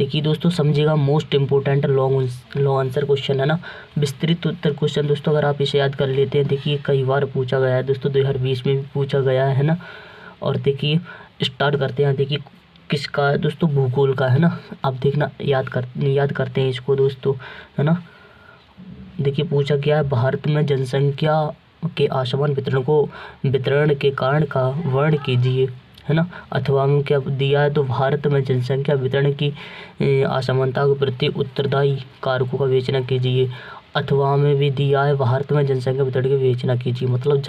देखिए दोस्तों समझिएगा, most important long answer question है ना, विस्तृत उत्तर क्वेश्चन दोस्तों। अगर आप इसे याद कर लेते हैं, देखिए कई बार पूछा गया है दोस्तों, 2020 में भी पूछा गया है ना। और देखिए स्टार्ट करते हैं। देखिए किसका है दोस्तों, भूगोल का है ना। आप देखना याद करते हैं इसको दोस्तों, है ना। देखिए पूछा गया है, भारत में जनसंख्या के असमान वितरण के कारण का वर्णन कीजिए, है ना। अथवा में क्या दिया है, तो भारत में जनसंख्या वितरण की असमानता के प्रति उत्तरदायी कारकों का विवेचना कीजिए। अथवा में भी दिया है, भारत में जनसंख्या वितरण की विवेचना कीजिए। मतलब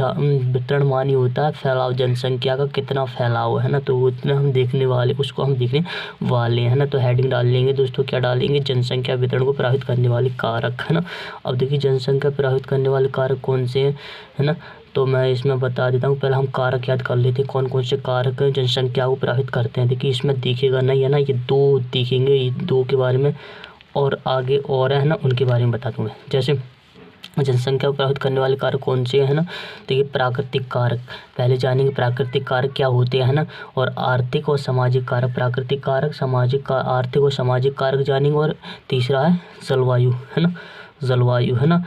वितरण मानी होता है फैलाव, जनसंख्या का कितना फैलाव है ना, तो उतना हम देखने वाले, उसको हम देखने वाले हैं ना। तो हेडिंग डाल लेंगे दोस्तों, क्या डालेंगे, जनसंख्या वितरण को प्रभावित करने वाले कारक, है ना। अब देखिए जनसंख्या प्रभावित करने वाले कारक कौन से हैं, है ना। तो मैं इसमें बता देता हूँ, पहले हम कारक याद कर लेते हैं, कौन कौन से कारक जनसंख्या को प्रभावित करते हैं। देखिए इसमें दिखेगा नहीं, है ना, ये दो दिखेंगे, ये दो के बारे में और आगे और है ना, उनके बारे में बता दूँ मैं। जैसे जनसंख्या को प्रभावित करने वाले कारक कौन से हैं ना, देखिए प्राकृतिक कारक, पहले जानेंगे प्राकृतिक कारक क्या होते हैं ना, और आर्थिक और सामाजिक कारक। प्राकृतिक कारक, आर्थिक और सामाजिक कारक जानेंगे। और तीसरा है जलवायु, है ना, जलवायु, है ना,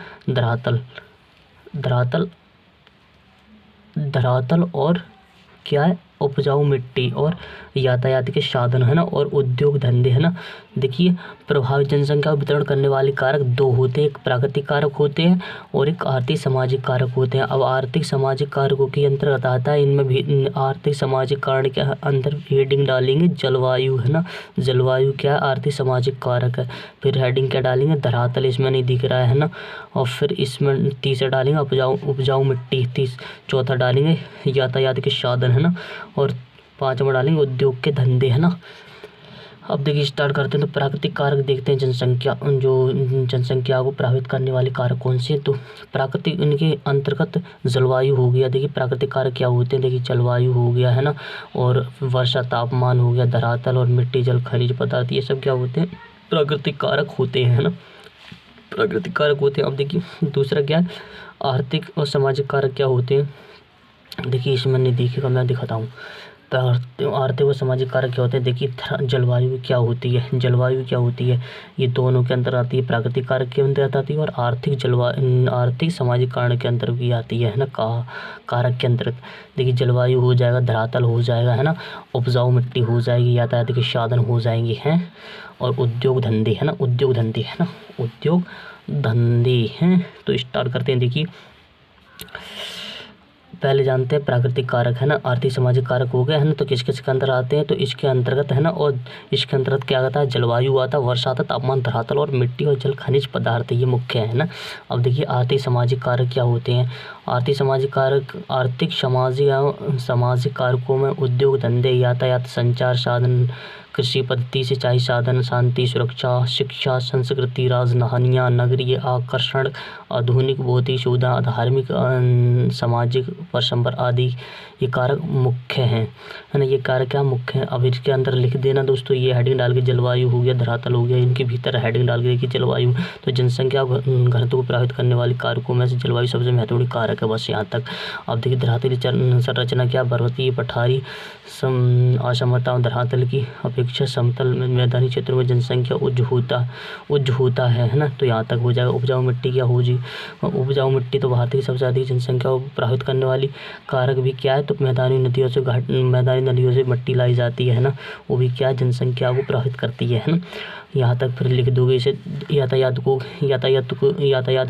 धरातल और क्या है, उपजाऊ मिट्टी और यातायात के साधन, है ना, और उद्योग धंधे, है ना। देखिए प्रभावित जनसंख्या को वितरण करने वाले कारक दो होते हैं, एक प्राकृतिक कारक होते हैं और एक आर्थिक सामाजिक कारक होते हैं। अब आर्थिक सामाजिक कारकों के अंतर्गत आता है, इनमें भी आर्थिक सामाजिक कारण के अंदर हेडिंग डालेंगे जलवायु, है ना। जलवायु क्या है, आर्थिक सामाजिक कारक है। फिर हेडिंग क्या डालेंगे, धरातल, इसमें नहीं दिख रहा है ना। और फिर इसमें तीसरा डालेंगे उपजाऊ मिट्टी, चौथा डालेंगे यातायात के साधन, है ना। और पांचवा डालेंगे उद्योग के धंधे, है ना। अब देखिए स्टार्ट करते हैं। तो प्राकृतिक कारक देखते हैं, जनसंख्या को प्रभावित करने वाले कारक कौन से हैं। तो प्राकृतिक, इनके अंतर्गत जलवायु हो गया। देखिए प्राकृतिक कारक क्या होते हैं, देखिए जलवायु हो गया, है ना, और वर्षा, तापमान हो गया, धरातल और मिट्टी, जल, खनिज पदार्थ, ये सब क्या होते हैं, प्राकृतिक कारक होते हैं, है ना, प्राकृतिक कारक होते हैं। अब देखिए दूसरा क्या है, आर्थिक और सामाजिक कारक क्या होते हैं। देखिए इसमें नहीं दिखेगा, मैं दिखाता हूँ। आर्थिक और सामाजिक कारक क्या होते हैं। देखिए जलवायु क्या होती है, जलवायु क्या होती है, ये दोनों के अंदर आती है, प्राकृतिक कारक के अंदर आती है और आर्थिक सामाजिक कारण के अंदर भी आती है ना, कारक के अंतर्गत। देखिए जलवायु हो जाएगा, धरातल हो जाएगा, है ना, उपजाऊ मिट्टी हो जाएगी, यातायात के साधन हो जाएंगे, हैं, और उद्योग धंधे, है ना, उद्योग धंधे, है ना, उद्योग धंधे हैं। तो स्टार्ट करते हैं। देखिए पहले जानते हैं प्राकृतिक कारक, है ना, आर्थिक सामाजिक कारक हो गए, है ना। तो किस किस के अंदर आते हैं, तो इसके अंतर्गत, है ना, और इसके अंतर्गत क्या आता है, जलवायु आता है, वर्षा आता है, तापमान, धरातल और मिट्टी और जल, खनिज पदार्थ, ये मुख्य है ना। अब देखिए आर्थिक सामाजिक कारक क्या होते हैं। आर्थिक सामाजिक कारक, आर्थिक सामाजिक कारकों में उद्योग धंधे, यातायात, संचार साधन, कृषि पद्धति, सिंचाई साधन, शांति, सुरक्षा, शिक्षा, संस्कृति, राजधानियाँ, नगरीय आकर्षण, आधुनिक भौतिक सुविधा, धार्मिक, सामाजिक परस्पर आदि, ये कारक मुख्य हैं, है ना, ये कारक क्या मुख्य हैं। अब इसके अंदर लिख देना दोस्तों, ये हेडिंग डाल के जलवायु हो गया, धरातल हो गया, इनके भीतर हेडिंग डाल के देखिए जलवायु। तो जनसंख्या घनत्व को प्रभावित करने वाले कारकों में से जलवायु सबसे महत्वपूर्ण कारक है, बस यहाँ तक। अब देखिए धरातली संरचना क्या, पर्वतीय, पठारी, असमता, धरातल की अपेक्षा समतल मैदानी क्षेत्रों में जनसंख्या उच्च होता है ना। तो यहाँ तक हो जाएगा। उपजाऊ मिट्टी क्या हो जी, उपजाऊ मिट्टी तो भारत की सबसे अधिक जनसंख्या को प्रभावित करने वाली कारक भी क्या है, तो मैदानी नदियों से मिट्टी लाई जाती है ना, वो भी क्या जनसंख्या को प्रभावित करती है ना। यहाँ तक फिर लिख दोगे इसे। यातायात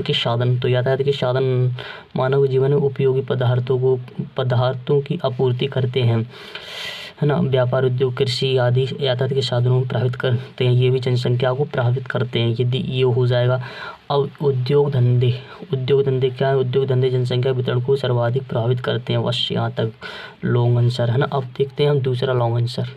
के साधन, तो यातायात के साधन मानव जीवन में उपयोगी पदार्थों की आपूर्ति करते हैं, है ना। व्यापार, उद्योग, कृषि आदि यातायात के साधनों को प्रभावित करते हैं, ये भी जनसंख्या को प्रभावित करते हैं, यदि ये हो जाएगा। अब उद्योग धंधे क्या है, उद्योग धंधे जनसंख्या वितरण को सर्वाधिक प्रभावित करते हैं, बस यहाँ तक लॉन्ग आंसर, है ना। अब देखते हैं हम दूसरा लॉन्ग आंसर।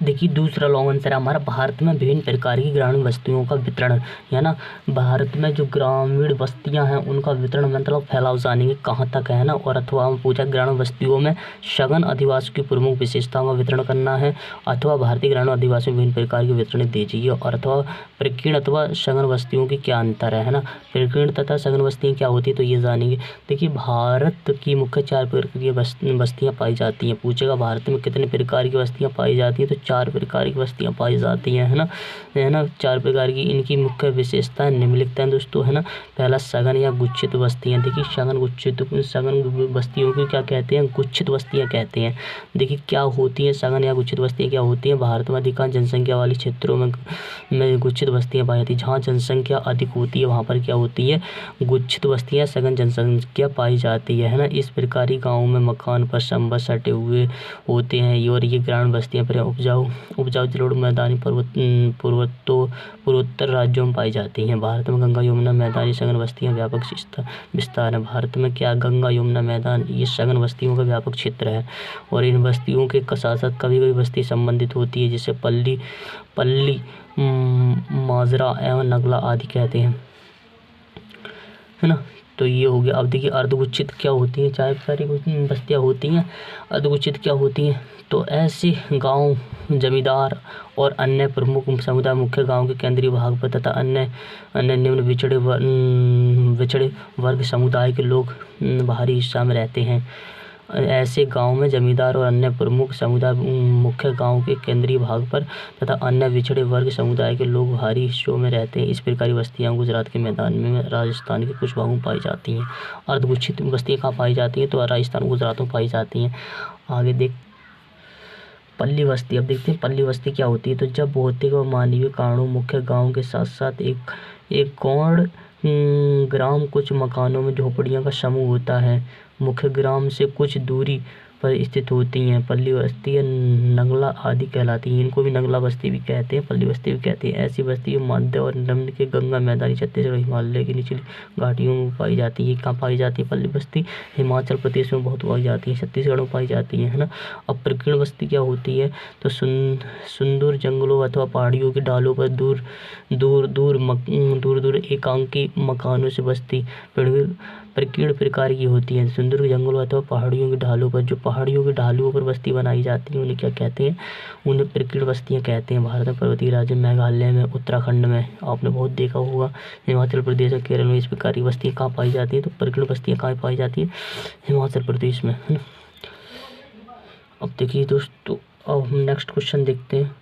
देखिए दूसरा लॉन्ग आंसर है हमारा, भारत में विभिन्न प्रकार की ग्रामीण बस्तियों का वितरण, है ना। भारत में जो ग्रामीण बस्तियां हैं उनका वितरण मतलब फैलाव जानेंगे कहाँ तक है ना। और अथवा हम पूछा ग्रामीण बस्तियों में सघन अधिवासियों की प्रमुख विशेषताओं का वितरण करना है, अथवा भारतीय ग्रामीण अधिवासियों विभिन्न प्रकार के वितरण दीजिए। और अथवा प्रकीर्ण अथवा सघन बस्तियों की क्या अंतर है ना। प्रकीर्ण तथा सघन बस्तियाँ क्या होती है, तो ये जानेंगे। देखिए भारत की मुख्य 4 प्रकार की बस्तियाँ पाई जाती हैं। पूछेगा भारत में कितने प्रकार की बस्तियाँ पाई जाती हैं, तो 4 प्रकार की बस्तियाँ पाई जाती हैं, है ना 4 प्रकार की। इनकी मुख्य विशेषताएं निम्नलिखित हैं दोस्तों, है ना। पहला सघन या गुच्छित बस्तियाँ। देखिए सघन बस्तियों को क्या कहते हैं, गुच्छित बस्तियाँ कहते हैं। देखिए क्या होती हैं सघन या गुच्छित बस्तियाँ, क्या होती हैं। भारत में अधिकांश जनसंख्या वाले क्षेत्रों में गुच्छित बस्तियाँ पाई जाती हैं। जहाँ जनसंख्या अधिक होती है वहाँ पर क्या होती है, गुच्छित बस्तियाँ, सघन जनसंख्या पाई जाती है ना। इस प्रकार गाँव में मकान पर संबंध सटे हुए होते हैं और ये ग्रामीण बस्तियाँ पर उपजाऊ जलोढ़ मैदानी पूर्वोत्तर राज्यों में पाई जाती हैं। भारत में गंगा यमुना मैदानी सघन बस्तियाँ व्यापक विस्तार है। भारत में क्या गंगा यमुना मैदान ये सघन बस्तियों का व्यापक क्षेत्र है और इन बस्तियों के साथ कभी कभी बस्ती संबंधित होती है जिसे पल्ली माजरा एवं नगला आदि कहते हैं, है ना। तो ये हो गया। अब देखिए अर्धगुच्छित क्या होती है, 4 सारी बस्तियाँ होती हैं। अर्धगुच्छित क्या होती हैं, तो ऐसे गांव जमींदार और अन्य प्रमुख समुदाय मुख्य गांव के केंद्रीय भाग पर तथा अन्य निम्न विछड़े वर्ग समुदाय के लोग बाहरी हिस्सा में रहते हैं। ऐसे गांव में जमींदार और अन्य प्रमुख समुदाय मुख्य गांव के केंद्रीय भाग पर तथा अन्य विछड़े वर्ग समुदाय के लोग बाहरी हिस्सों में रहते हैं। इस प्रकार की बस्तियाँ गुजरात के मैदान में राजस्थान के कुछ भागों में पाई जाती हैं। अर्धगुच्छित बस्तियाँ कहाँ पाई जाती हैं, तो राजस्थान गुजरात में पाई जाती हैं। आगे देख पल्ली बस्ती। अब देखते हैं पल्ली बस्ती क्या होती है। तो जब भौतिक व मानवीय कारणों मुख्य गाँव के साथ साथ एक गौण ग्राम कुछ मकानों में झोपड़ियों का समूह होता है, मुख्य ग्राम से कुछ दूरी पर स्थित होती हैं, पल्ली बस्ती या नगला आदि कहलाती हैं। इनको भी नगला बस्ती भी कहते हैं, पल्ली बस्ती भी कहते हैं। ऐसी बस्ती मध्य और निम्न के गंगा मैदानी छत्तीसगढ़ हिमालय की निचली घाटियों में पाई जाती है। कहाँ पाई जाती है पल्ली बस्ती, हिमाचल प्रदेश में बहुत पाई जाती है, छत्तीसगढ़ में पाई जाती है ना। अब प्रकीर्ण बस्ती क्या होती है, तो सुंदर जंगलों अथवा पहाड़ियों के ढालों पर दूर एकांकी मकानों से बस्ती प्रकीर्ण प्रकार की होती है। सुंदर जंगलों अथवा पहाड़ियों के ढालों पर, जो पहाड़ियों के ढालों पर बस्ती बनाई जाती है उन्हें क्या कहते हैं, उन्हें प्रकीर्ण बस्तियाँ कहते हैं। भारत में पर्वतीय राज्य मेघालय में, उत्तराखंड में आपने बहुत देखा होगा, हिमाचल प्रदेश और केरल में इस प्रकार की बस्तियाँ कहाँ पाई जाती हैं, तो प्रकीर्ण बस्तियाँ कहाँ पाई जाती हैं, हिमाचल प्रदेश में, है ना। अब देखिए दोस्तों, अब हम नेक्स्ट क्वेश्चन देखते हैं।